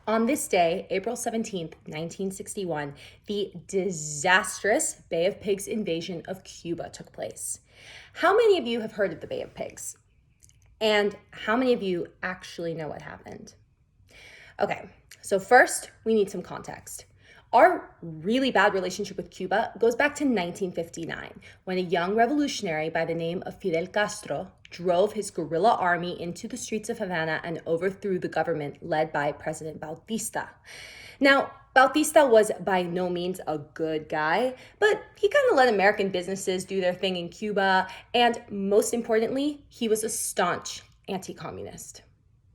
On this day, April 17th, 1961, the disastrous Bay of Pigs invasion of Cuba took place. How many of you have heard of the Bay of Pigs? And how many of you actually know what happened? Okay, so first, we need some context. Our really bad relationship with Cuba goes back to 1959, when a young revolutionary by the name of Fidel Castro drove his guerrilla army into the streets of Havana and overthrew the government led by President Bautista. Now, Bautista was by no means a good guy, but he kind of let American businesses do their thing in Cuba, and most importantly, he was a staunch anti-communist.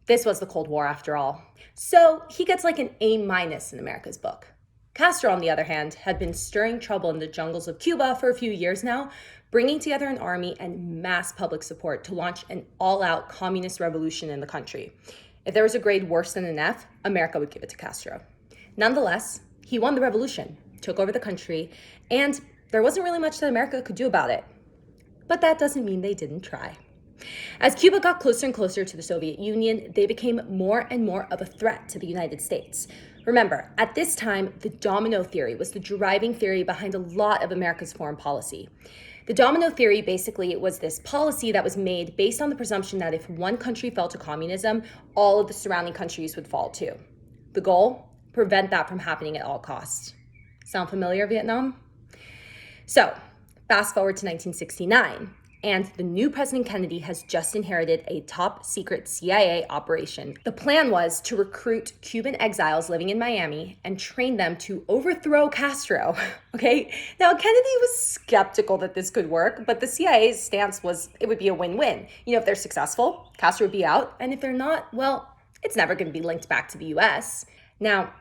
This was the Cold War after all. So he gets like an A- in America's book. Castro, on the other hand, had been stirring trouble in the jungles of Cuba for a few years now, bringing together an army and mass public support to launch an all-out communist revolution in the country. If there was a grade worse than an F, America would give it to Castro. Nonetheless, he won the revolution, took over the country, and there wasn't really much that America could do about it. But that doesn't mean they didn't try. As Cuba got closer and closer to the Soviet Union, they became more and more of a threat to the United States. Remember, at this time, the domino theory was the driving theory behind a lot of America's foreign policy. The domino theory basically was this policy that was made based on the presumption that if one country fell to communism, all of the surrounding countries would fall too. The goal? Prevent that from happening at all costs. Sound familiar, Vietnam? So, fast forward to 1969. And the new President Kennedy has just inherited a top secret CIA operation. The plan was to recruit Cuban exiles living in Miami and train them to overthrow Castro, okay? Now, Kennedy was skeptical that this could work, but the CIA's stance was it would be a win-win. You know, if they're successful, Castro would be out, and if they're not, well, it's never gonna be linked back to the US. Now,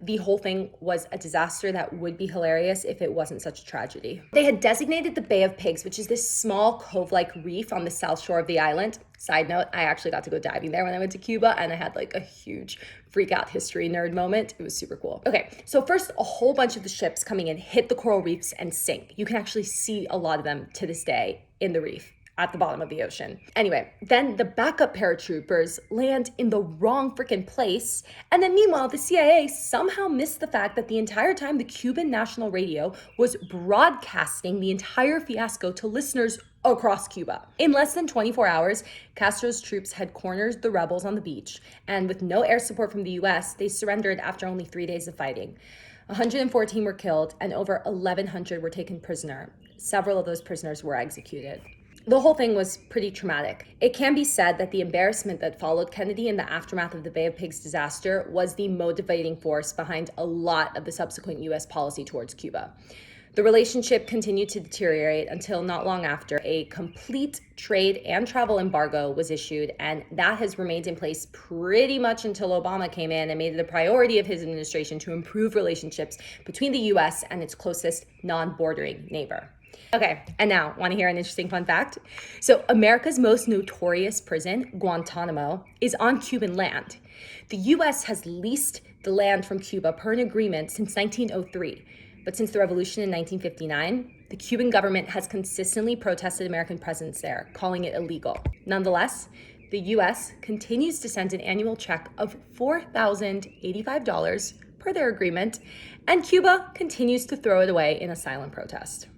the whole thing was a disaster that would be hilarious if it wasn't such a tragedy. They had designated the Bay of Pigs, which is this small cove-like reef on the south shore of the island. Side note, I actually got to go diving there when I went to Cuba, and I had like a huge freak out history nerd moment. It was super cool. Okay, so first, a whole bunch of the ships coming in hit the coral reefs and sink. You can actually see a lot of them to this day in the reef at the bottom of the ocean. Anyway, then the backup paratroopers land in the wrong freaking place. And then meanwhile, the CIA somehow missed the fact that the entire time the Cuban national radio was broadcasting the entire fiasco to listeners across Cuba. In less than 24 hours, Castro's troops had cornered the rebels on the beach. And with no air support from the US, they surrendered after only 3 days of fighting. 114 were killed and over 1,100 were taken prisoner. Several of those prisoners were executed. The whole thing was pretty traumatic. It can be said that the embarrassment that followed Kennedy in the aftermath of the Bay of Pigs disaster was the motivating force behind a lot of the subsequent US policy towards Cuba. The relationship continued to deteriorate until not long after a complete trade and travel embargo was issued, and that has remained in place pretty much until Obama came in and made it a priority of his administration to improve relationships between the US and its closest non-bordering neighbor. Okay, and now, want to hear an interesting fun fact? So, America's most notorious prison, Guantanamo, is on Cuban land. The US has leased the land from Cuba per an agreement since 1903. But since the revolution in 1959, the Cuban government has consistently protested American presence there, calling it illegal. Nonetheless, the US continues to send an annual check of $4,085 per their agreement, and Cuba continues to throw it away in a silent protest.